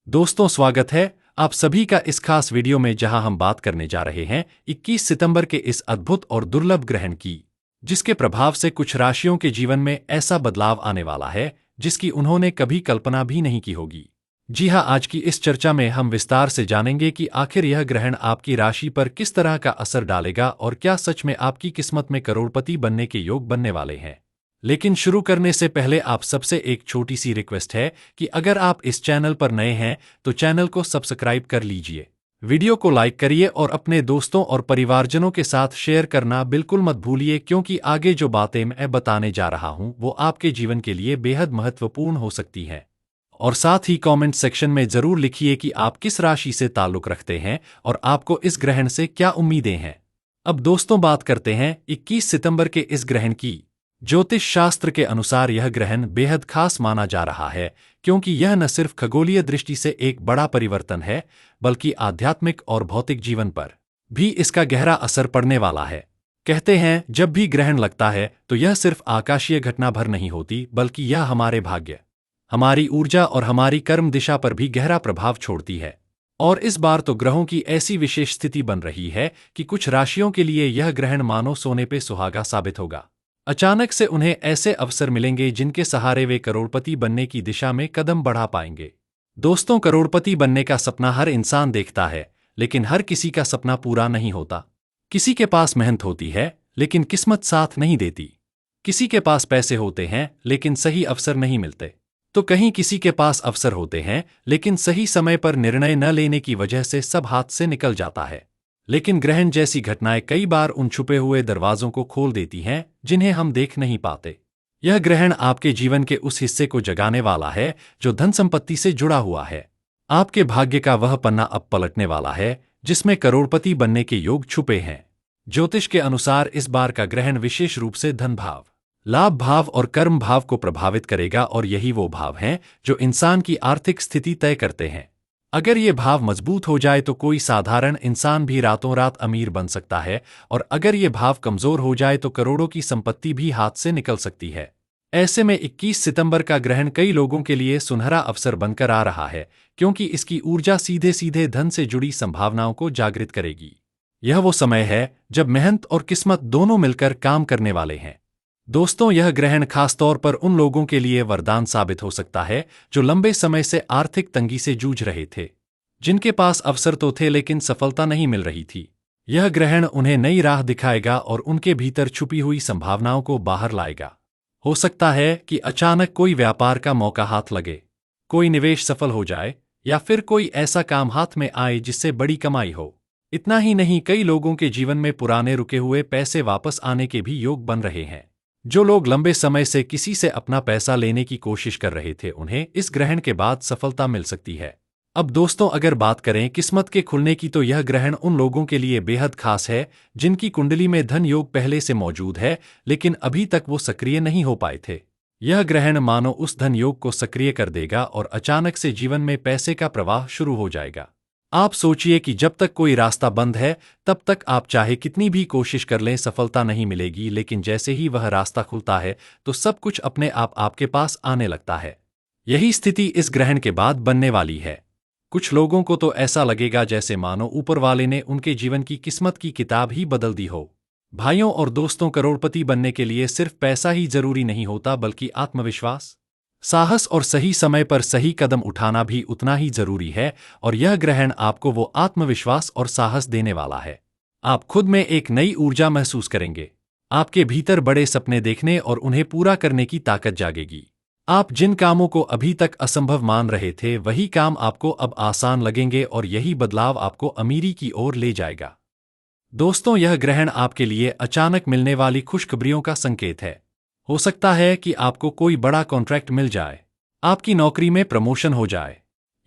दोस्तों, स्वागत है आप सभी का इस खास वीडियो में जहां हम बात करने जा रहे हैं 21 सितंबर के इस अद्भुत और दुर्लभ ग्रहण की, जिसके प्रभाव से कुछ राशियों के जीवन में ऐसा बदलाव आने वाला है जिसकी उन्होंने कभी कल्पना भी नहीं की होगी। जी हां, आज की इस चर्चा में हम विस्तार से जानेंगे कि आखिर यह ग्रहण आपकी राशि पर किस तरह का असर डालेगा और क्या सच में आपकी किस्मत में करोड़पति बनने के योग बनने वाले हैं। लेकिन शुरू करने से पहले आप सबसे एक छोटी सी रिक्वेस्ट है कि अगर आप इस चैनल पर नए हैं तो चैनल को सब्सक्राइब कर लीजिए, वीडियो को लाइक करिए और अपने दोस्तों और परिवारजनों के साथ शेयर करना बिल्कुल मत भूलिए, क्योंकि आगे जो बातें मैं बताने जा रहा हूं वो आपके जीवन के लिए बेहद महत्वपूर्ण हो सकती हैं। और साथ ही कमेंट सेक्शन में जरूर लिखिए कि आप किस राशि से ताल्लुक रखते हैं और आपको इस ग्रहण से क्या उम्मीदें हैं। अब दोस्तों, बात करते हैं 21 सितंबर के इस ग्रहण की। ज्योतिष शास्त्र के अनुसार यह ग्रहण बेहद खास माना जा रहा है, क्योंकि यह न सिर्फ खगोलीय दृष्टि से एक बड़ा परिवर्तन है, बल्कि आध्यात्मिक और भौतिक जीवन पर भी इसका गहरा असर पड़ने वाला है। कहते हैं, जब भी ग्रहण लगता है तो यह सिर्फ आकाशीय घटना भर नहीं होती, बल्कि यह हमारे भाग्य, हमारी ऊर्जा और हमारी कर्म दिशा पर भी गहरा प्रभाव छोड़ती है। और इस बार तो ग्रहों की ऐसी विशेष स्थिति बन रही है कि कुछ राशियों के लिए यह ग्रहण मानो सोने पे सुहागा साबित होगा। अचानक से उन्हें ऐसे अवसर मिलेंगे जिनके सहारे वे करोड़पति बनने की दिशा में कदम बढ़ा पाएंगे। दोस्तों, करोड़पति बनने का सपना हर इंसान देखता है, लेकिन हर किसी का सपना पूरा नहीं होता। किसी के पास मेहनत होती है लेकिन किस्मत साथ नहीं देती। किसी के पास पैसे होते हैं लेकिन सही अवसर नहीं मिलते। तो कहीं किसी के पास अवसर होते हैं लेकिन सही समय पर निर्णय न लेने की वजह से सब हाथ से निकल जाता है। लेकिन ग्रहण जैसी घटनाएं कई बार उन छुपे हुए दरवाजों को खोल देती हैं जिन्हें हम देख नहीं पाते। यह ग्रहण आपके जीवन के उस हिस्से को जगाने वाला है जो धन संपत्ति से जुड़ा हुआ है। आपके भाग्य का वह पन्ना अब पलटने वाला है जिसमें करोड़पति बनने के योग छुपे हैं। ज्योतिष के अनुसार इस बार का ग्रहण विशेष रूप से धन भाव, लाभ भाव और कर्म भाव को प्रभावित करेगा, और यही वो भाव हैं जो इंसान की आर्थिक स्थिति तय करते हैं। अगर ये भाव मजबूत हो जाए तो कोई साधारण इंसान भी रातों रात अमीर बन सकता है, और अगर ये भाव कमजोर हो जाए तो करोड़ों की संपत्ति भी हाथ से निकल सकती है। ऐसे में 21 सितंबर का ग्रहण कई लोगों के लिए सुनहरा अवसर बनकर आ रहा है, क्योंकि इसकी ऊर्जा सीधे सीधे धन से जुड़ी संभावनाओं को जागृत करेगी। यह वो समय है जब मेहनत और किस्मत दोनों मिलकर काम करने वाले हैं। दोस्तों, यह ग्रहण खासतौर पर उन लोगों के लिए वरदान साबित हो सकता है जो लंबे समय से आर्थिक तंगी से जूझ रहे थे, जिनके पास अवसर तो थे लेकिन सफलता नहीं मिल रही थी। यह ग्रहण उन्हें नई राह दिखाएगा और उनके भीतर छुपी हुई संभावनाओं को बाहर लाएगा। हो सकता है कि अचानक कोई व्यापार का मौका हाथ लगे, कोई निवेश सफल हो जाए, या फिर कोई ऐसा काम हाथ में आए जिससे बड़ी कमाई हो। इतना ही नहीं, कई लोगों के जीवन में पुराने रुके हुए पैसे वापस आने के भी योग बन रहे हैं। जो लोग लंबे समय से किसी से अपना पैसा लेने की कोशिश कर रहे थे, उन्हें इस ग्रहण के बाद सफलता मिल सकती है। अब दोस्तों, अगर बात करें किस्मत के खुलने की, तो यह ग्रहण उन लोगों के लिए बेहद खास है जिनकी कुंडली में धन योग पहले से मौजूद है लेकिन अभी तक वो सक्रिय नहीं हो पाए थे। यह ग्रहण मानो उस धन योग को सक्रिय कर देगा और अचानक से जीवन में पैसे का प्रवाह शुरू हो जाएगा। आप सोचिए कि जब तक कोई रास्ता बंद है तब तक आप चाहे कितनी भी कोशिश कर लें, सफलता नहीं मिलेगी। लेकिन जैसे ही वह रास्ता खुलता है तो सब कुछ अपने आप आपके पास आने लगता है। यही स्थिति इस ग्रहण के बाद बनने वाली है। कुछ लोगों को तो ऐसा लगेगा जैसे मानो ऊपर वाले ने उनके जीवन की किस्मत की किताब ही बदल दी हो। भाइयों और दोस्तों, करोड़पति बनने के लिए सिर्फ पैसा ही जरूरी नहीं होता, बल्कि आत्मविश्वास, साहस और सही समय पर सही कदम उठाना भी उतना ही जरूरी है। और यह ग्रहण आपको वो आत्मविश्वास और साहस देने वाला है। आप खुद में एक नई ऊर्जा महसूस करेंगे। आपके भीतर बड़े सपने देखने और उन्हें पूरा करने की ताकत जागेगी। आप जिन कामों को अभी तक असंभव मान रहे थे, वही काम आपको अब आसान लगेंगे, और यही बदलाव आपको अमीरी की ओर ले जाएगा। दोस्तों, यह ग्रहण आपके लिए अचानक मिलने वाली खुशखबरियों का संकेत है। हो सकता है कि आपको कोई बड़ा कॉन्ट्रैक्ट मिल जाए, आपकी नौकरी में प्रमोशन हो जाए,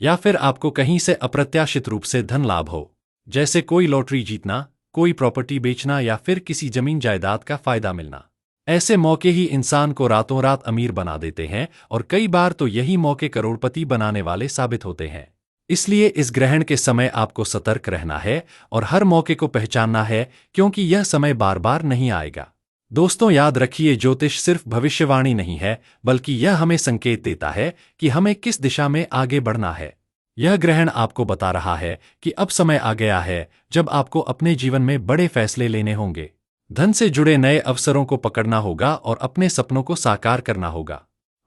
या फिर आपको कहीं से अप्रत्याशित रूप से धन लाभ हो, जैसे कोई लॉटरी जीतना, कोई प्रॉपर्टी बेचना, या फिर किसी जमीन जायदाद का फायदा मिलना। ऐसे मौके ही इंसान को रातों रात अमीर बना देते हैं, और कई बार तो यही मौके करोड़पति बनाने वाले साबित होते हैं। इसलिए इस ग्रहण के समय आपको सतर्क रहना है और हर मौके को पहचानना है, क्योंकि यह समय बार बार नहीं आएगा। दोस्तों, याद रखिए, ज्योतिष सिर्फ भविष्यवाणी नहीं है, बल्कि यह हमें संकेत देता है कि हमें किस दिशा में आगे बढ़ना है। यह ग्रहण आपको बता रहा है कि अब समय आ गया है जब आपको अपने जीवन में बड़े फैसले लेने होंगे। धन से जुड़े नए अवसरों को पकड़ना होगा और अपने सपनों को साकार करना होगा।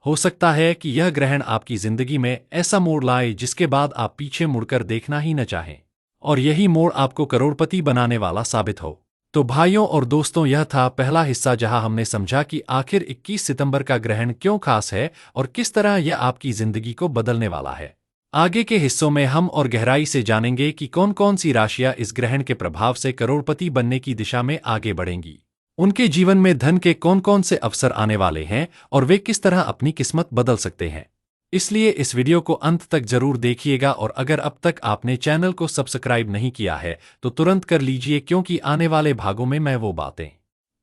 हो सकता है कि यह ग्रहण आपकी जिंदगी में ऐसा मोड़ लाए जिसके बाद आप पीछे मुड़कर देखना ही न चाहें, और यही मोड़ आपको करोड़पति बनाने वाला साबित हो। तो भाइयों और दोस्तों, यह था पहला हिस्सा जहां हमने समझा कि आखिर 21 सितंबर का ग्रहण क्यों खास है और किस तरह यह आपकी जिंदगी को बदलने वाला है। आगे के हिस्सों में हम और गहराई से जानेंगे कि कौन कौन सी राशियां इस ग्रहण के प्रभाव से करोड़पति बनने की दिशा में आगे बढ़ेंगी। उनके जीवन में धन के कौन कौन से अवसर आने वाले हैं और वे किस तरह अपनी किस्मत बदल सकते हैं। इसलिए इस वीडियो को अंत तक जरूर देखिएगा, और अगर अब तक आपने चैनल को सब्सक्राइब नहीं किया है तो तुरंत कर लीजिए, क्योंकि आने वाले भागों में मैं वो बातें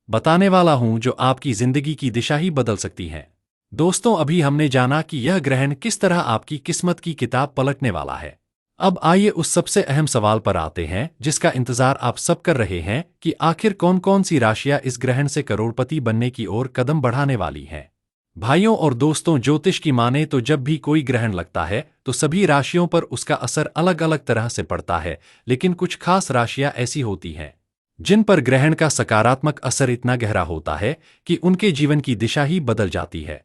बताने वाला हूं जो आपकी जिंदगी की दिशा ही बदल सकती हैं। दोस्तों, अभी हमने जाना कि यह ग्रहण किस तरह आपकी किस्मत की किताब पलटने वाला है। अब आइए उस सबसे अहम सवाल पर आते हैं जिसका इंतजार आप सब कर रहे हैं कि आखिर कौन कौन सी राशियां इस ग्रहण से करोड़पति बनने की ओर कदम बढ़ाने वाली हैं। भाइयों और दोस्तों, ज्योतिष की माने तो जब भी कोई ग्रहण लगता है तो सभी राशियों पर उसका असर अलग अलग तरह से पड़ता है, लेकिन कुछ खास राशियां ऐसी होती हैं जिन पर ग्रहण का सकारात्मक असर इतना गहरा होता है कि उनके जीवन की दिशा ही बदल जाती है।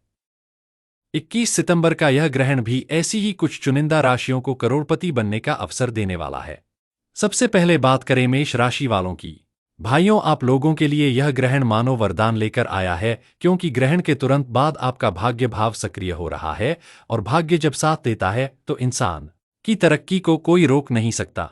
21 सितंबर का यह ग्रहण भी ऐसी ही कुछ चुनिंदा राशियों को करोड़पति बनने का अवसर देने वाला है। सबसे पहले बात करें मेष राशि वालों की। भाइयों, आप लोगों के लिए यह ग्रहण मानो वरदान लेकर आया है, क्योंकि ग्रहण के तुरंत बाद आपका भाग्य भाव सक्रिय हो रहा है, और भाग्य जब साथ देता है तो इंसान की तरक्की को कोई रोक नहीं सकता।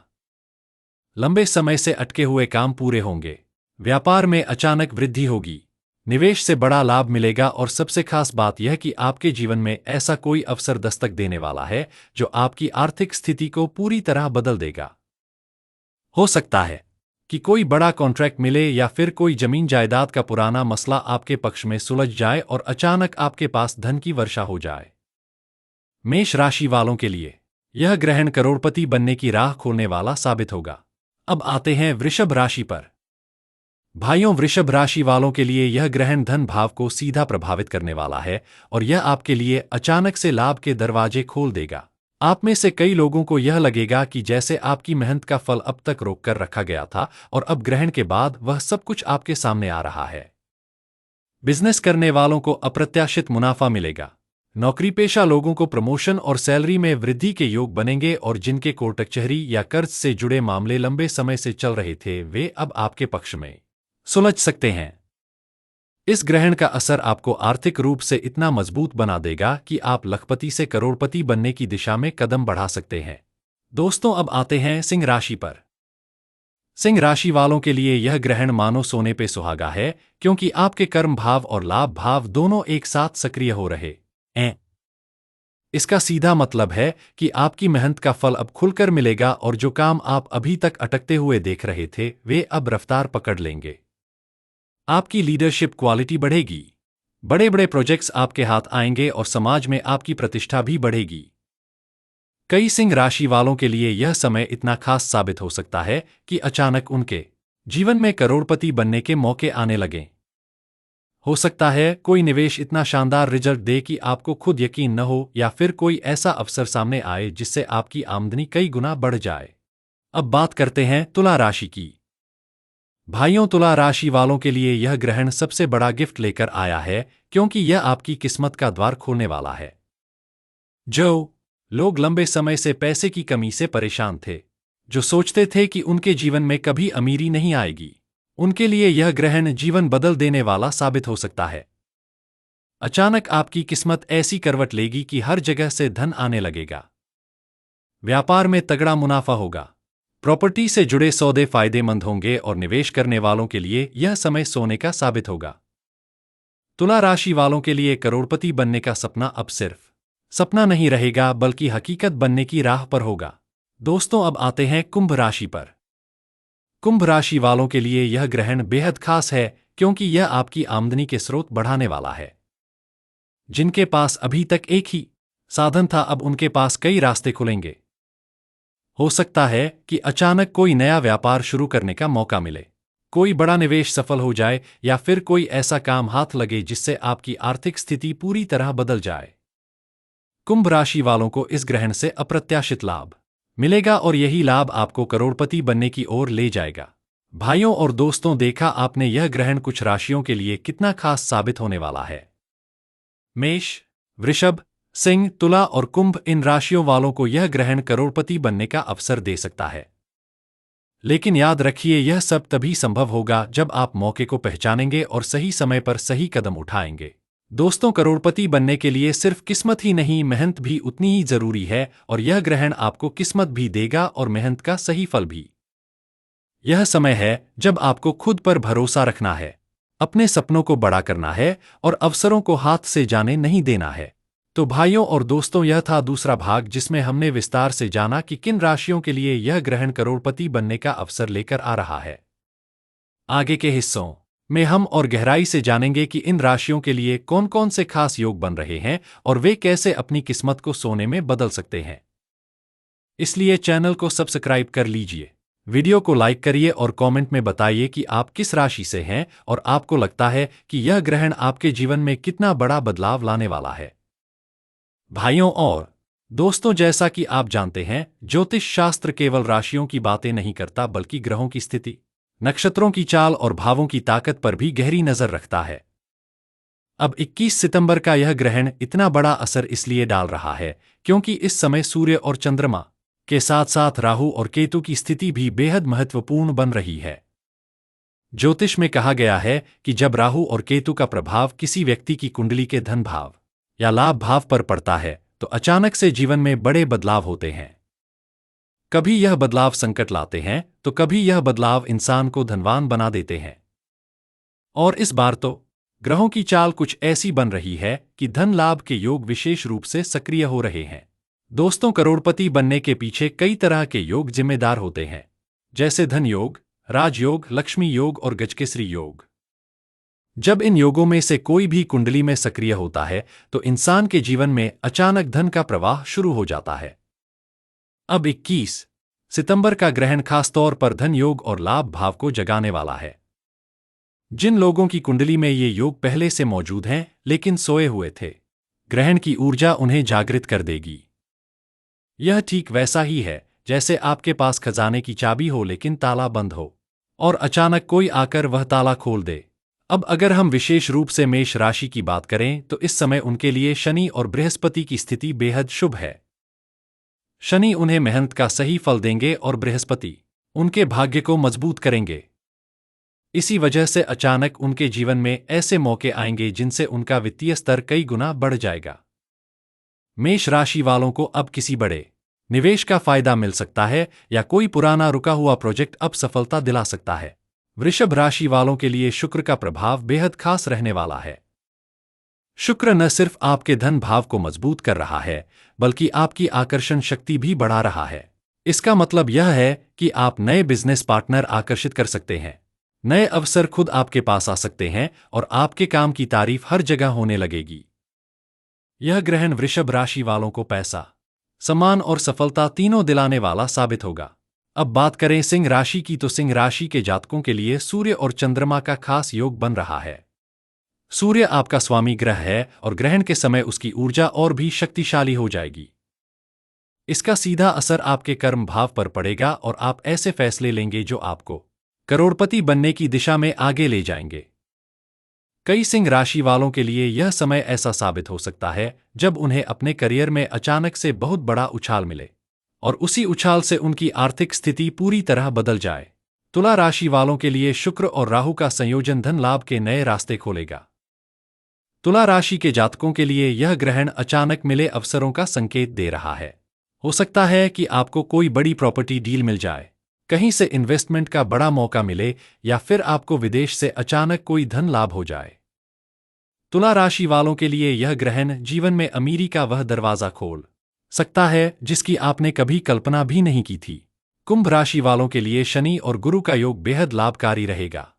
लंबे समय से अटके हुए काम पूरे होंगे, व्यापार में अचानक वृद्धि होगी, निवेश से बड़ा लाभ मिलेगा, और सबसे खास बात यह कि आपके जीवन में ऐसा कोई अवसर दस्तक देने वाला है जो आपकी आर्थिक स्थिति को पूरी तरह बदल देगा। हो सकता है कि कोई बड़ा कॉन्ट्रैक्ट मिले या फिर कोई जमीन जायदाद का पुराना मसला आपके पक्ष में सुलझ जाए और अचानक आपके पास धन की वर्षा हो जाए। मेष राशि वालों के लिए यह ग्रहण करोड़पति बनने की राह खोलने वाला साबित होगा। अब आते हैं वृषभ राशि पर। भाइयों, वृषभ राशि वालों के लिए यह ग्रहण धन भाव को सीधा प्रभावित करने वाला है, और यह आपके लिए अचानक से लाभ के दरवाजे खोल देगा। आप में से कई लोगों को यह लगेगा कि जैसे आपकी मेहनत का फल अब तक रोक कर रखा गया था और अब ग्रहण के बाद वह सब कुछ आपके सामने आ रहा है। बिजनेस करने वालों को अप्रत्याशित मुनाफा मिलेगा। नौकरी पेशा लोगों को प्रमोशन और सैलरी में वृद्धि के योग बनेंगे, और जिनके कोर्ट कचहरी या कर्ज से जुड़े मामले लंबे समय से चल रहे थे वे अब आपके पक्ष में सुलझ सकते हैं। इस ग्रहण का असर आपको आर्थिक रूप से इतना मजबूत बना देगा कि आप लखपति से करोड़पति बनने की दिशा में कदम बढ़ा सकते हैं। दोस्तों, अब आते हैं सिंह राशि पर। सिंह राशि वालों के लिए यह ग्रहण मानो सोने पे सुहागा है, क्योंकि आपके कर्म भाव और लाभ भाव दोनों एक साथ सक्रिय हो रहे हैं। इसका सीधा मतलब है कि आपकी मेहनत का फल अब खुलकर मिलेगा, और जो काम आप अभी तक अटकते हुए देख रहे थे वे अब रफ्तार पकड़ लेंगे। आपकी लीडरशिप क्वालिटी बढ़ेगी, बड़े बड़े प्रोजेक्ट्स आपके हाथ आएंगे और समाज में आपकी प्रतिष्ठा भी बढ़ेगी। कई सिंह राशि वालों के लिए यह समय इतना खास साबित हो सकता है कि अचानक उनके जीवन में करोड़पति बनने के मौके आने लगें। हो सकता है कोई निवेश इतना शानदार रिजल्ट दे कि आपको खुद यकीन न हो, या फिर कोई ऐसा अवसर सामने आए जिससे आपकी आमदनी कई गुना बढ़ जाए। अब बात करते हैं तुला राशि की। भाइयों, तुला राशि वालों के लिए यह ग्रहण सबसे बड़ा गिफ्ट लेकर आया है, क्योंकि यह आपकी किस्मत का द्वार खोलने वाला है। जो लोग लंबे समय से पैसे की कमी से परेशान थे, जो सोचते थे कि उनके जीवन में कभी अमीरी नहीं आएगी, उनके लिए यह ग्रहण जीवन बदल देने वाला साबित हो सकता है। अचानक आपकी किस्मत ऐसी करवट लेगी कि हर जगह से धन आने लगेगा। व्यापार में तगड़ा मुनाफा होगा, प्रॉपर्टी से जुड़े सौदे फायदेमंद होंगे, और निवेश करने वालों के लिए यह समय सोने का साबित होगा। तुला राशि वालों के लिए करोड़पति बनने का सपना अब सिर्फ सपना नहीं रहेगा, बल्कि हकीकत बनने की राह पर होगा। दोस्तों, अब आते हैं कुंभ राशि पर। कुंभ राशि वालों के लिए यह ग्रहण बेहद खास है, क्योंकि यह आपकी आमदनी के स्रोत बढ़ाने वाला है। जिनके पास अभी तक एक ही साधन था, अब उनके पास कई रास्ते खुलेंगे। हो सकता है कि अचानक कोई नया व्यापार शुरू करने का मौका मिले, कोई बड़ा निवेश सफल हो जाए, या फिर कोई ऐसा काम हाथ लगे जिससे आपकी आर्थिक स्थिति पूरी तरह बदल जाए। कुंभ राशि वालों को इस ग्रहण से अप्रत्याशित लाभ मिलेगा और यही लाभ आपको करोड़पति बनने की ओर ले जाएगा। भाइयों और दोस्तों, देखा आपने यह ग्रहण कुछ राशियों के लिए कितना खास साबित होने वाला है। मेष, वृषभ, सिंह, तुला और कुंभ, इन राशियों वालों को यह ग्रहण करोड़पति बनने का अवसर दे सकता है। लेकिन याद रखिए, यह सब तभी संभव होगा जब आप मौके को पहचानेंगे और सही समय पर सही कदम उठाएंगे। दोस्तों, करोड़पति बनने के लिए सिर्फ किस्मत ही नहीं, मेहनत भी उतनी ही जरूरी है और यह ग्रहण आपको किस्मत भी देगा और मेहनत का सही फल भी। यह समय है जब आपको खुद पर भरोसा रखना है, अपने सपनों को बड़ा करना है और अवसरों को हाथ से जाने नहीं देना है। तो भाइयों और दोस्तों, यह था दूसरा भाग जिसमें हमने विस्तार से जाना कि किन राशियों के लिए यह ग्रहण करोड़पति बनने का अवसर लेकर आ रहा है। आगे के हिस्सों में हम और गहराई से जानेंगे कि इन राशियों के लिए कौन कौन से खास योग बन रहे हैं और वे कैसे अपनी किस्मत को सोने में बदल सकते हैं। इसलिए चैनल को सब्सक्राइब कर लीजिए, वीडियो को लाइक करिए और कमेंट में बताइए कि आप किस राशि से हैं और आपको लगता है कि यह ग्रहण आपके जीवन में कितना बड़ा बदलाव लाने वाला है। भाइयों और दोस्तों, जैसा कि आप जानते हैं, ज्योतिष शास्त्र केवल राशियों की बातें नहीं करता बल्कि ग्रहों की स्थिति, नक्षत्रों की चाल और भावों की ताकत पर भी गहरी नजर रखता है। अब 21 सितंबर का यह ग्रहण इतना बड़ा असर इसलिए डाल रहा है क्योंकि इस समय सूर्य और चंद्रमा के साथ साथ राहु और केतु की स्थिति भी बेहद महत्वपूर्ण बन रही है। ज्योतिष में कहा गया है कि जब राहु और केतु का प्रभाव किसी व्यक्ति की कुंडली के धन भाव या लाभ भाव पर पड़ता है तो अचानक से जीवन में बड़े बदलाव होते हैं। कभी यह बदलाव संकट लाते हैं तो कभी यह बदलाव इंसान को धनवान बना देते हैं। और इस बार तो ग्रहों की चाल कुछ ऐसी बन रही है कि धन लाभ के योग विशेष रूप से सक्रिय हो रहे हैं। दोस्तों, करोड़पति बनने के पीछे कई तरह के योग जिम्मेदार होते हैं, जैसे धन योग, राजयोग, लक्ष्मी योग और गजकेसरी योग। जब इन योगों में से कोई भी कुंडली में सक्रिय होता है तो इंसान के जीवन में अचानक धन का प्रवाह शुरू हो जाता है। अब 21 सितंबर का ग्रहण खासतौर पर धन योग और लाभ भाव को जगाने वाला है। जिन लोगों की कुंडली में ये योग पहले से मौजूद हैं लेकिन सोए हुए थे, ग्रहण की ऊर्जा उन्हें जागृत कर देगी। यह ठीक वैसा ही है जैसे आपके पास खजाने की चाबी हो लेकिन ताला बंद हो और अचानक कोई आकर वह ताला खोल दे। अब अगर हम विशेष रूप से मेष राशि की बात करें तो इस समय उनके लिए शनि और बृहस्पति की स्थिति बेहद शुभ है। शनि उन्हें मेहनत का सही फल देंगे और बृहस्पति उनके भाग्य को मजबूत करेंगे। इसी वजह से अचानक उनके जीवन में ऐसे मौके आएंगे जिनसे उनका वित्तीय स्तर कई गुना बढ़ जाएगा। मेष राशि वालों को अब किसी बड़े निवेश का फायदा मिल सकता है या कोई पुराना रुका हुआ प्रोजेक्ट अब सफलता दिला सकता है। वृषभ राशि वालों के लिए शुक्र का प्रभाव बेहद खास रहने वाला है। शुक्र न सिर्फ आपके धन भाव को मजबूत कर रहा है बल्कि आपकी आकर्षण शक्ति भी बढ़ा रहा है। इसका मतलब यह है कि आप नए बिजनेस पार्टनर आकर्षित कर सकते हैं, नए अवसर खुद आपके पास आ सकते हैं और आपके काम की तारीफ हर जगह होने लगेगी। यह ग्रहण वृषभ राशि वालों को पैसा, सम्मान और सफलता तीनों दिलाने वाला साबित होगा। अब बात करें सिंह राशि की तो सिंह राशि के जातकों के लिए सूर्य और चंद्रमा का खास योग बन रहा है। सूर्य आपका स्वामी ग्रह है और ग्रहण के समय उसकी ऊर्जा और भी शक्तिशाली हो जाएगी। इसका सीधा असर आपके कर्म भाव पर पड़ेगा और आप ऐसे फैसले लेंगे जो आपको करोड़पति बनने की दिशा में आगे ले जाएंगे। कई सिंह राशि वालों के लिए यह समय ऐसा साबित हो सकता है जब उन्हें अपने करियर में अचानक से बहुत बड़ा उछाल मिले और उसी उछाल से उनकी आर्थिक स्थिति पूरी तरह बदल जाए। तुला राशि वालों के लिए शुक्र और राहु का संयोजन धन लाभ के नए रास्ते खोलेगा। तुला राशि के जातकों के लिए यह ग्रहण अचानक मिले अवसरों का संकेत दे रहा है। हो सकता है कि आपको कोई बड़ी प्रॉपर्टी डील मिल जाए, कहीं से इन्वेस्टमेंट का बड़ा मौका मिले या फिर आपको विदेश से अचानक कोई धन लाभ हो जाए। तुला राशि वालों के लिए यह ग्रहण जीवन में अमीरी का वह दरवाजा खोल सकता है जिसकी आपने कभी कल्पना भी नहीं की थी। कुंभ राशि वालों के लिए शनि और गुरु का योग बेहद लाभकारी रहेगा।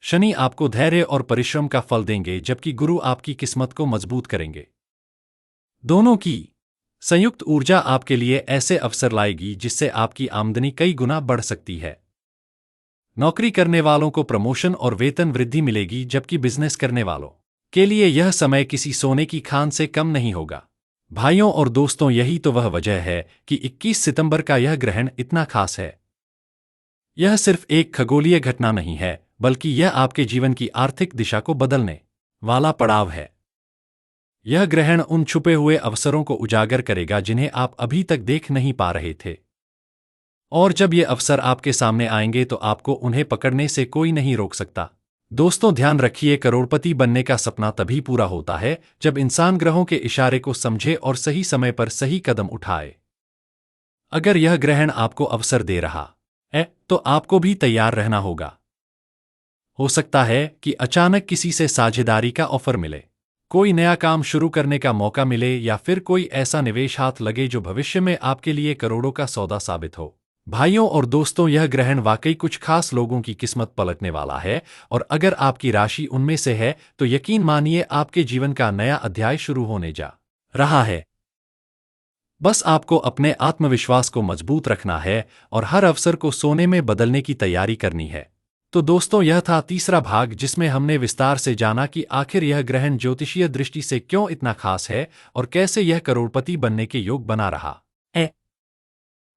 शनि आपको धैर्य और परिश्रम का फल देंगे जबकि गुरु आपकी किस्मत को मजबूत करेंगे। दोनों की संयुक्त ऊर्जा आपके लिए ऐसे अवसर लाएगी जिससे आपकी आमदनी कई गुना बढ़ सकती है। नौकरी करने वालों को प्रमोशन और वेतन वृद्धि मिलेगी जबकि बिजनेस करने वालों के लिए यह समय किसी सोने की खान से कम नहीं होगा। भाइयों और दोस्तों, यही तो वह वजह है कि 21 सितंबर का यह ग्रहण इतना खास है। यह सिर्फ एक खगोलीय घटना नहीं है, बल्कि यह आपके जीवन की आर्थिक दिशा को बदलने वाला पड़ाव है। यह ग्रहण उन छुपे हुए अवसरों को उजागर करेगा जिन्हें आप अभी तक देख नहीं पा रहे थे। और जब ये अवसर आपके सामने आएंगे तो आपको उन्हें पकड़ने से कोई नहीं रोक सकता। दोस्तों, ध्यान रखिए, करोड़पति बनने का सपना तभी पूरा होता है जब इंसान ग्रहों के इशारे को समझे और सही समय पर सही कदम उठाए। अगर यह ग्रहण आपको अवसर दे रहा है तो आपको भी तैयार रहना होगा। हो सकता है कि अचानक किसी से साझेदारी का ऑफर मिले, कोई नया काम शुरू करने का मौका मिले, या फिर कोई ऐसा निवेश हाथ लगे जो भविष्य में आपके लिए करोड़ों का सौदा साबित हो। भाइयों और दोस्तों, यह ग्रहण वाकई कुछ खास लोगों की किस्मत पलटने वाला है, और अगर आपकी राशि उनमें से है तो यकीन मानिए आपके जीवन का नया अध्याय शुरू होने जा रहा है। बस आपको अपने आत्मविश्वास को मजबूत रखना है और हर अवसर को सोने में बदलने की तैयारी करनी है। तो दोस्तों, यह था तीसरा भाग जिसमें हमने विस्तार से जाना कि आखिर यह ग्रहण ज्योतिषीय दृष्टि से क्यों इतना खास है और कैसे यह करोड़पति बनने के योग बना रहा है।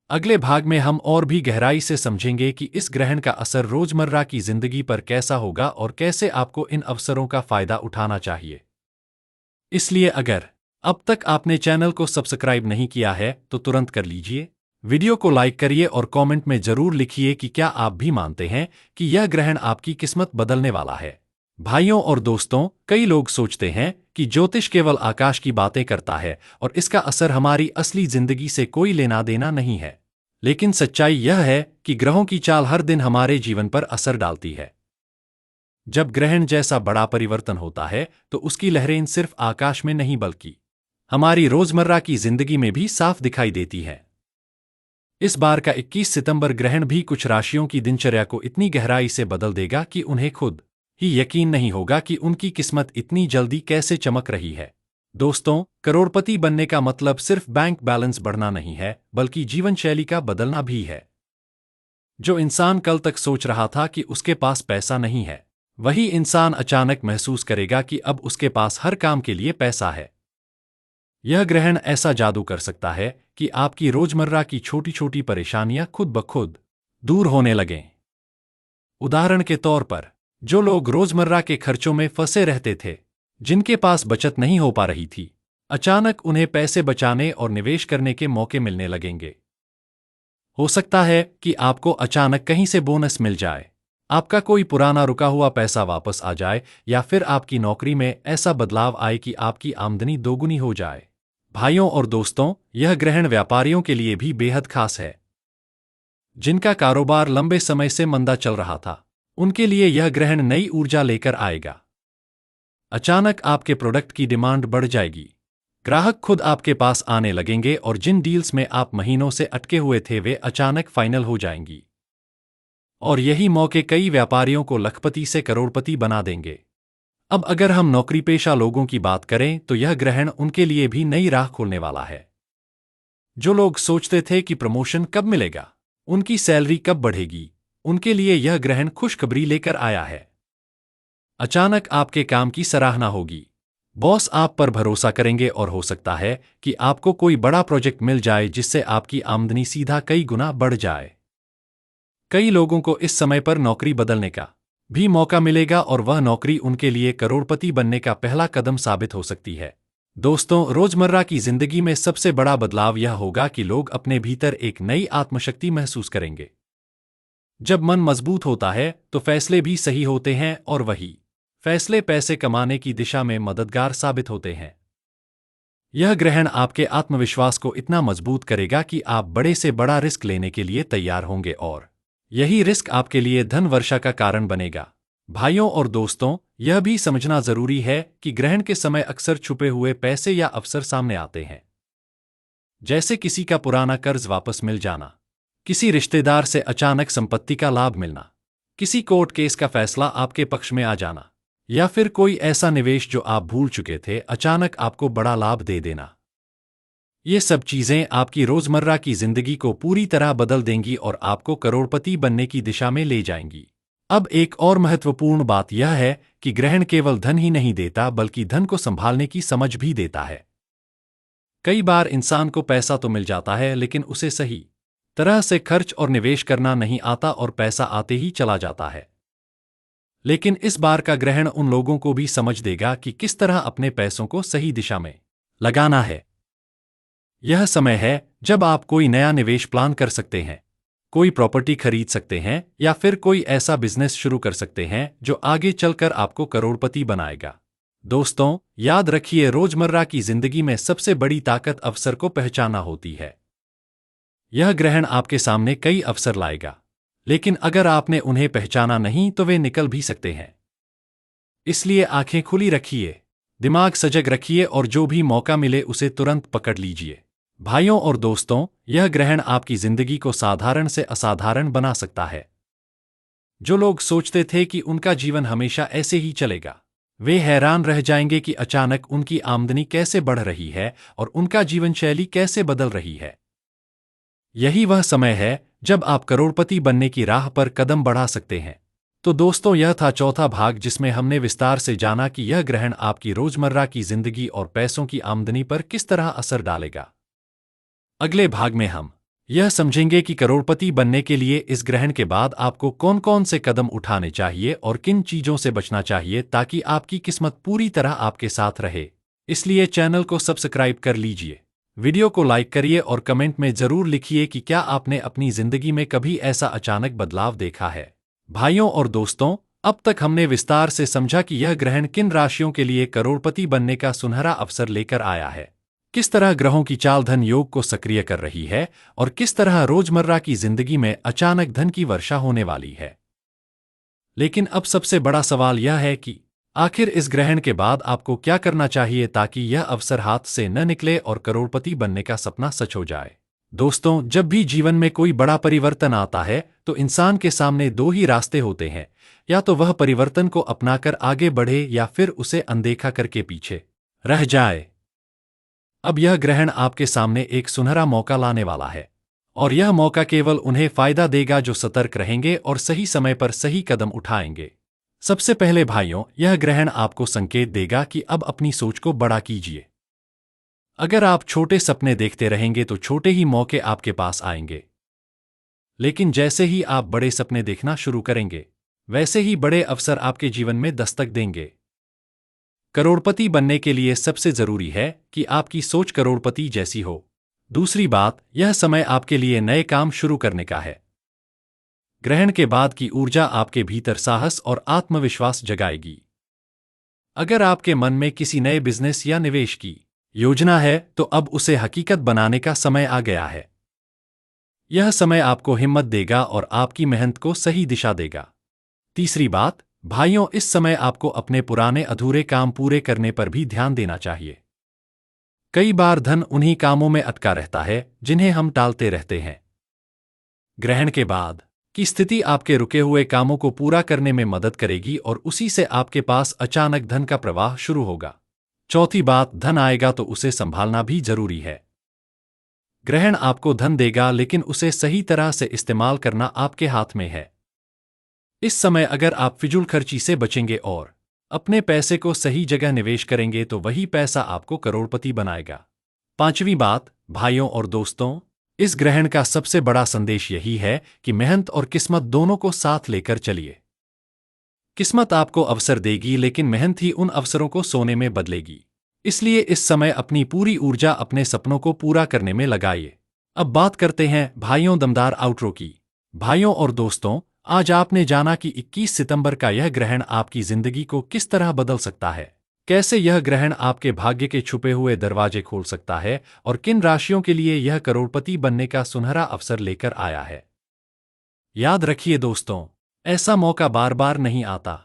अगले भाग में हम और भी गहराई से समझेंगे कि इस ग्रहण का असर रोजमर्रा की जिंदगी पर कैसा होगा और कैसे आपको इन अवसरों का फायदा उठाना चाहिए। इसलिए अगर अब तक आपने चैनल को सब्सक्राइब नहीं किया है तो तुरंत कर लीजिए। वीडियो को लाइक करिए और कमेंट में जरूर लिखिए कि क्या आप भी मानते हैं कि यह ग्रहण आपकी किस्मत बदलने वाला है। भाइयों और दोस्तों, कई लोग सोचते हैं कि ज्योतिष केवल आकाश की बातें करता है और इसका असर हमारी असली जिंदगी से कोई लेना देना नहीं है। लेकिन सच्चाई यह है कि ग्रहों की चाल हर दिन हमारे जीवन पर असर डालती है। जब ग्रहण जैसा बड़ा परिवर्तन होता है तो उसकी लहरें सिर्फ आकाश में नहीं बल्कि हमारी रोजमर्रा की जिंदगी में भी साफ दिखाई देती है। इस बार का 21 सितंबर ग्रहण भी कुछ राशियों की दिनचर्या को इतनी गहराई से बदल देगा कि उन्हें खुद ही यकीन नहीं होगा कि उनकी किस्मत इतनी जल्दी कैसे चमक रही है। दोस्तों, करोड़पति बनने का मतलब सिर्फ बैंक बैलेंस बढ़ना नहीं है, बल्कि जीवन शैली का बदलना भी है। जो इंसान कल तक सोच रहा था कि उसके पास पैसा नहीं है, वही इंसान अचानक महसूस करेगा कि अब उसके पास हर काम के लिए पैसा है। यह ग्रहण ऐसा जादू कर सकता है कि आपकी रोजमर्रा की छोटी छोटी परेशानियां खुद ब खुद दूर होने लगें। उदाहरण के तौर पर, जो लोग रोजमर्रा के खर्चों में फंसे रहते थे, जिनके पास बचत नहीं हो पा रही थी, अचानक उन्हें पैसे बचाने और निवेश करने के मौके मिलने लगेंगे। हो सकता है कि आपको अचानक कहीं से बोनस मिल जाए, आपका कोई पुराना रुका हुआ पैसा वापस आ जाए, या फिर आपकी नौकरी में ऐसा बदलाव आए कि आपकी आमदनी दोगुनी हो जाए। भाइयों और दोस्तों, यह ग्रहण व्यापारियों के लिए भी बेहद खास है। जिनका कारोबार लंबे समय से मंदा चल रहा था, उनके लिए यह ग्रहण नई ऊर्जा लेकर आएगा। अचानक आपके प्रोडक्ट की डिमांड बढ़ जाएगी, ग्राहक खुद आपके पास आने लगेंगे और जिन डील्स में आप महीनों से अटके हुए थे वे अचानक फाइनल हो जाएंगी। और यही मौके कई व्यापारियों को लखपति से करोड़पति बना देंगे। अब अगर हम नौकरी पेशा लोगों की बात करें तो यह ग्रहण उनके लिए भी नई राह खोलने वाला है। जो लोग सोचते थे कि प्रमोशन कब मिलेगा, उनकी सैलरी कब बढ़ेगी, उनके लिए यह ग्रहण खुशखबरी लेकर आया है। अचानक आपके काम की सराहना होगी, बॉस आप पर भरोसा करेंगे और हो सकता है कि आपको कोई बड़ा प्रोजेक्ट मिल जाए जिससे आपकी आमदनी सीधा कई गुना बढ़ जाए। कई लोगों को इस समय पर नौकरी बदलने का भी मौका मिलेगा और वह नौकरी उनके लिए करोड़पति बनने का पहला कदम साबित हो सकती है। दोस्तों, रोजमर्रा की जिंदगी में सबसे बड़ा बदलाव यह होगा कि लोग अपने भीतर एक नई आत्मशक्ति महसूस करेंगे। जब मन मजबूत होता है तो फैसले भी सही होते हैं और वही फैसले पैसे कमाने की दिशा में मददगार साबित होते हैं। यह ग्रहण आपके आत्मविश्वास को इतना मजबूत करेगा कि आप बड़े से बड़ा रिस्क लेने के लिए तैयार होंगे और यही रिस्क आपके लिए धन वर्षा का कारण बनेगा। भाइयों और दोस्तों, यह भी समझना जरूरी है कि ग्रहण के समय अक्सर छुपे हुए पैसे या अवसर सामने आते हैं। जैसे किसी का पुराना कर्ज वापस मिल जाना, किसी रिश्तेदार से अचानक संपत्ति का लाभ मिलना, किसी कोर्ट केस का फैसला आपके पक्ष में आ जाना, या फिर कोई ऐसा निवेश जो आप भूल चुके थे अचानक आपको बड़ा लाभ दे देना। ये सब चीजें आपकी रोजमर्रा की जिंदगी को पूरी तरह बदल देंगी और आपको करोड़पति बनने की दिशा में ले जाएंगी। अब एक और महत्वपूर्ण बात यह है कि ग्रहण केवल धन ही नहीं देता बल्कि धन को संभालने की समझ भी देता है। कई बार इंसान को पैसा तो मिल जाता है लेकिन उसे सही तरह से खर्च और निवेश करना नहीं आता और पैसा आते ही चला जाता है। लेकिन इस बार का ग्रहण उन लोगों को भी समझ देगा कि किस तरह अपने पैसों को सही दिशा में लगाना है। यह समय है जब आप कोई नया निवेश प्लान कर सकते हैं, कोई प्रॉपर्टी खरीद सकते हैं या फिर कोई ऐसा बिजनेस शुरू कर सकते हैं जो आगे चलकर आपको करोड़पति बनाएगा। दोस्तों, याद रखिए, रोजमर्रा की जिंदगी में सबसे बड़ी ताकत अवसर को पहचानना होती है। यह ग्रहण आपके सामने कई अवसर लाएगा, लेकिन अगर आपने उन्हें पहचाना नहीं तो वे निकल भी सकते हैं। इसलिए आंखें खुली रखिए, दिमाग सजग रखिए और जो भी मौका मिले उसे तुरंत पकड़ लीजिए। भाइयों और दोस्तों, यह ग्रहण आपकी जिंदगी को साधारण से असाधारण बना सकता है। जो लोग सोचते थे कि उनका जीवन हमेशा ऐसे ही चलेगा, वे हैरान रह जाएंगे कि अचानक उनकी आमदनी कैसे बढ़ रही है और उनका जीवन शैली कैसे बदल रही है। यही वह समय है जब आप करोड़पति बनने की राह पर कदम बढ़ा सकते हैं। तो दोस्तों, यह था चौथा भाग जिसमें हमने विस्तार से जाना कि यह ग्रहण आपकी रोजमर्रा की जिंदगी और पैसों की आमदनी पर किस तरह असर डालेगा। अगले भाग में हम यह समझेंगे कि करोड़पति बनने के लिए इस ग्रहण के बाद आपको कौन कौन से कदम उठाने चाहिए और किन चीजों से बचना चाहिए ताकि आपकी किस्मत पूरी तरह आपके साथ रहे। इसलिए चैनल को सब्सक्राइब कर लीजिए, वीडियो को लाइक करिए और कमेंट में जरूर लिखिए कि क्या आपने अपनी जिंदगी में कभी ऐसा अचानक बदलाव देखा है। भाइयों और दोस्तों, अब तक हमने विस्तार से समझा कि यह ग्रहण किन राशियों के लिए करोड़पति बनने का सुनहरा अवसर लेकर आया है, किस तरह ग्रहों की चाल धन योग को सक्रिय कर रही है और किस तरह रोजमर्रा की जिंदगी में अचानक धन की वर्षा होने वाली है। लेकिन अब सबसे बड़ा सवाल यह है कि आखिर इस ग्रहण के बाद आपको क्या करना चाहिए ताकि यह अवसर हाथ से न निकले और करोड़पति बनने का सपना सच हो जाए। दोस्तों, जब भी जीवन में कोई बड़ा परिवर्तन आता है तो इंसान के सामने दो ही रास्ते होते हैं, या तो वह परिवर्तन को अपनाकर आगे बढ़े या फिर उसे अनदेखा करके पीछे रह जाए। अब यह ग्रहण आपके सामने एक सुनहरा मौका लाने वाला है, और यह मौका केवल उन्हें फायदा देगा जो सतर्क रहेंगे और सही समय पर सही कदम उठाएंगे। सबसे पहले भाइयों, यह ग्रहण आपको संकेत देगा कि अब अपनी सोच को बड़ा कीजिए। अगर आप छोटे सपने देखते रहेंगे तो छोटे ही मौके आपके पास आएंगे, लेकिन जैसे ही आप बड़े सपने देखना शुरू करेंगे, वैसे ही बड़े अवसर आपके जीवन में दस्तक देंगे। करोड़पति बनने के लिए सबसे जरूरी है कि आपकी सोच करोड़पति जैसी हो। दूसरी बात, यह समय आपके लिए नए काम शुरू करने का है। ग्रहण के बाद की ऊर्जा आपके भीतर साहस और आत्मविश्वास जगाएगी। अगर आपके मन में किसी नए बिजनेस या निवेश की योजना है तो अब उसे हकीकत बनाने का समय आ गया है। यह समय आपको हिम्मत देगा और आपकी मेहनत को सही दिशा देगा। तीसरी बात, भाइयों, इस समय आपको अपने पुराने अधूरे काम पूरे करने पर भी ध्यान देना चाहिए। कई बार धन उन्हीं कामों में अटका रहता है जिन्हें हम टालते रहते हैं। ग्रहण के बाद की स्थिति आपके रुके हुए कामों को पूरा करने में मदद करेगी और उसी से आपके पास अचानक धन का प्रवाह शुरू होगा। चौथी बात, धन आएगा तो उसे संभालना भी जरूरी है। ग्रहण आपको धन देगा लेकिन उसे सही तरह से इस्तेमाल करना आपके हाथ में है। इस समय अगर आप फिजूल खर्ची से बचेंगे और अपने पैसे को सही जगह निवेश करेंगे तो वही पैसा आपको करोड़पति बनाएगा। पांचवी बात, भाइयों और दोस्तों, इस ग्रहण का सबसे बड़ा संदेश यही है कि मेहनत और किस्मत दोनों को साथ लेकर चलिए। किस्मत आपको अवसर देगी लेकिन मेहनत ही उन अवसरों को सोने में बदलेगी। इसलिए इस समय अपनी पूरी ऊर्जा अपने सपनों को पूरा करने में लगाइए। अब बात करते हैं भाइयों दमदार आउटरो की। भाइयों और दोस्तों, आज आपने जाना कि 21 सितंबर का यह ग्रहण आपकी जिंदगी को किस तरह बदल सकता है, कैसे यह ग्रहण आपके भाग्य के छुपे हुए दरवाजे खोल सकता है और किन राशियों के लिए यह करोड़पति बनने का सुनहरा अवसर लेकर आया है। याद रखिए दोस्तों, ऐसा मौका बार बार नहीं आता।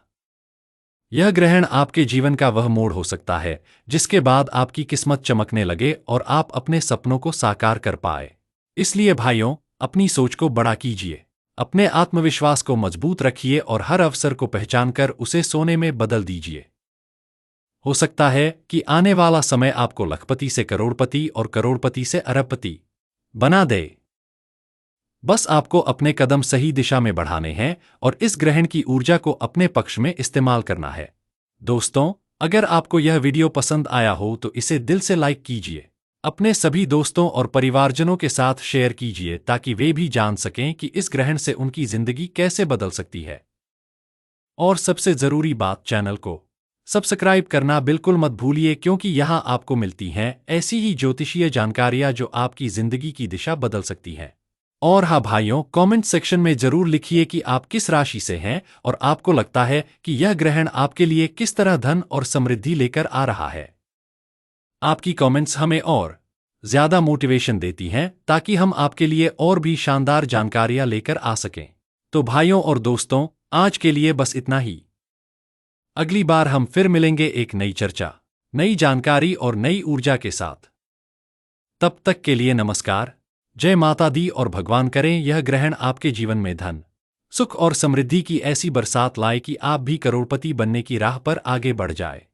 यह ग्रहण आपके जीवन का वह मोड़ हो सकता है जिसके बाद आपकी किस्मत चमकने लगे और आप अपने सपनों को साकार कर पाए। इसलिए भाइयों, अपनी सोच को बड़ा कीजिए, अपने आत्मविश्वास को मजबूत रखिए और हर अवसर को पहचानकर उसे सोने में बदल दीजिए। हो सकता है कि आने वाला समय आपको लखपति से करोड़पति और करोड़पति से अरबपति बना दे। बस आपको अपने कदम सही दिशा में बढ़ाने हैं और इस ग्रहण की ऊर्जा को अपने पक्ष में इस्तेमाल करना है। दोस्तों, अगर आपको यह वीडियो पसंद आया हो तो इसे दिल से लाइक कीजिए, अपने सभी दोस्तों और परिवारजनों के साथ शेयर कीजिए ताकि वे भी जान सकें कि इस ग्रहण से उनकी जिंदगी कैसे बदल सकती है। और सबसे जरूरी बात, चैनल को सब्सक्राइब करना बिल्कुल मत भूलिए, क्योंकि यहाँ आपको मिलती हैं ऐसी ही ज्योतिषीय जानकारियाँ जो आपकी जिंदगी की दिशा बदल सकती हैं। और हाँ भाइयों, कमेंट सेक्शन में जरूर लिखिए कि आप किस राशि से हैं और आपको लगता है कि यह ग्रहण आपके लिए किस तरह धन और समृद्धि लेकर आ रहा है। आपकी कमेंट्स हमें और ज्यादा मोटिवेशन देती हैं ताकि हम आपके लिए और भी शानदार जानकारियां लेकर आ सकें। तो भाइयों और दोस्तों, आज के लिए बस इतना ही। अगली बार हम फिर मिलेंगे एक नई चर्चा, नई जानकारी और नई ऊर्जा के साथ। तब तक के लिए नमस्कार, जय माता दी, और भगवान करें यह ग्रहण आपके जीवन में धन, सुख और समृद्धि की ऐसी बरसात लाए कि आप भी करोड़पति बनने की राह पर आगे बढ़ जाए।